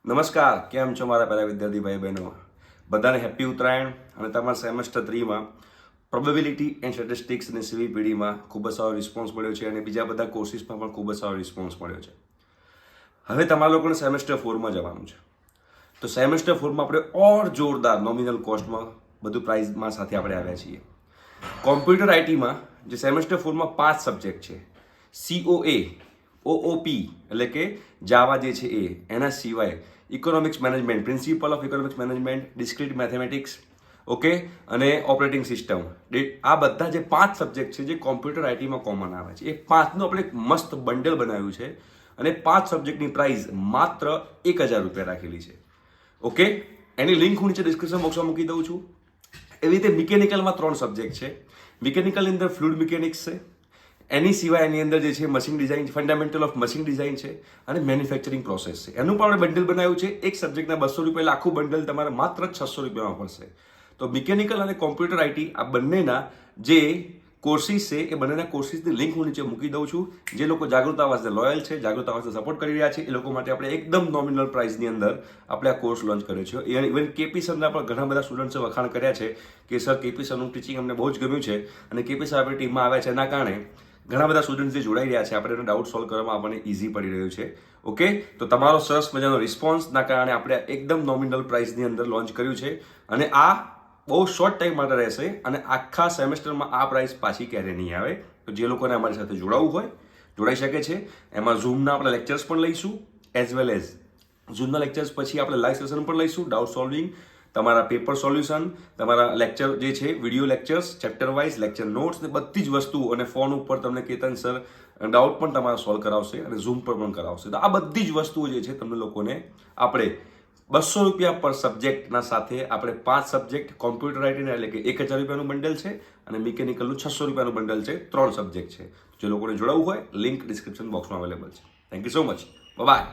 નમસ્કાર, કેમ છો મારા પહેલા વિદ્યાર્થી ભાઈ બહેનો? બધાને હેપી ઉત્તરાયણ. અને તમારા સેમેસ્ટર 3માં પ્રોબેબિલિટી એન્ડ સ્ટેટિસ્ટિક્સ અને સીવીપીડીમાં ખૂબ જ સારો રિસ્પોન્સ મળ્યો છે અને બીજા બધા કોર્સિસમાં પણ ખૂબ જ સારો રિસ્પોન્સ મળ્યો છે. હવે તમારા લોકોને સેમેસ્ટર 4માં જવાનું છે. તો સેમેસ્ટર 4માં આપણે ઓર જોરદાર નોમિનલ કોસ્ટમાં બધું પ્રાઇઝમાં સાથે આપણે આવ્યા છીએ. કોમ્પ્યુટર આઈટીમાં જે સેમેસ્ટર 4માં 5 સબ્જેક્ટ છે, COA, OOP એટલે કે જાવા જે છે એના સિવાય economics management, principal of economics management, discrete mathematics, okay, અને ઓપરેટિંગ સિસ્ટમ, આ બધા જે 5 સબ્જેક્ટ છે જે કોમ્પ્યુટર આઈટીમાં કોમન આવે છે, એ 5નું આપણે એક મસ્ત બંડલ બનાવ્યું છે અને 5 સબ્જેક્ટની પ્રાઇસ માત્ર 1000 રૂપિયા રાખેલી છે. ઓકે, એની લિંક હું નીચે ડિસ્ક્રિપ્શન બોક્સમાં મૂકી દઉં છું. એવી રીતે મિકેનિકલમાં 3 સબ્જેક્ટ છે. મિકેનિકલની અંદર ફ્લુઇડ મિકેનિક્સ છે, એની સિવાય એની અંદર જે છે machine design, fundamental of machine design છે અને મેન્યુફેક્ચરિંગ પ્રોસેસ છે. એનું પણ આપણે બંડલ બનાવ્યું છે. એક સબ્જેક્ટના 200 રૂપિયા, આખું બંડલ તમારે માત્ર 600 રૂપિયામાં પડશે. તો મિકેનિકલ અને કોમ્પ્યુટર આઈટી આ બંનેના જે કોર્સિસ છે એ બંનેના કોર્સિસની લિંક હું નીચે મૂકી દઉં છું. જે લોકો જાગૃત આવાસને લોયલ છે, જાગૃત આવાસને સપોર્ટ કરી રહ્યા છે, એ લોકો માટે આપણે એકદમ નોમિનલ પ્રાઇસની અંદર આપણે આ કોર્સ લોન્ચ કર્યો છે. ઇવન કેપી સરના પણ ઘણા બધા સ્ટુડન્ટ્સે વખાણ કર્યા છે કે સર કેપી સરનું ટીચિંગ અમને બહુ જ ગમ્યું છે અને કેપી સર આપણી ટીમમાં આવ્યા છે, એના કારણે ઘણા બધા સ્ટુડન્ટ્સ જે જોડાઈ રહ્યા છે, આપણે એનો ડાઉટ સોલ્વ કરવામાં આપણને ઇઝી પડી રહ્યું છે. ઓકે, તો તમારો સરસ મજાનો રિસ્પોન્સના કારણે આપણે એકદમ નોમિનલ પ્રાઇસની અંદર લોન્ચ કર્યું છે અને આ બહુ શોર્ટ ટાઈમ માટે રહેશે અને આખા સેમેસ્ટરમાં આ પ્રાઇસ પાછી ક્યારે નહીં આવે. તો જે લોકોને અમારી સાથે જોડાવવું હોય જોડાઈ શકે છે. એમાં ઝૂમના આપણે લેક્ચર્સ પણ લઈશું, એઝ વેલ એઝ ઝૂમના લેક્ચર્સ પછી આપણે લાઈવ સેશન પણ લઈશું, ડાઉટ સોલ્વિંગ, તમારા પેપર સોલ્યુશન, તમારા લેક્ચર જે છે video lectures, chapter wise lecture notes ને બધી જ વસ્તુઓ, અને ફોન ઉપર તમને કેતન સર ડાઉટ પણ તમારા સોલ્વ કરાવશે અને ઝૂમ પર પણ કરાવશે. તો આ બધી જ વસ્તુઓ જે છે તમને લોકોને આપણે 200 રૂપિયા પર સબ્જેક્ટના સાથે આપણે 5 સબ્જેક્ટ કોમ્પ્યુટર આઈટીના એટલે કે 1000 રૂપિયાનું બંડલ છે અને મિકેનિકલનું 600 રૂપિયાનું બંડલ છે. 3 સબ્જેક્ટ છે. જે લોકોને જોડાવવું હોય લિંક ડિસ્ક્રિપ્શન બોક્સમાં અવેલેબલ છે. Thank you so much. By.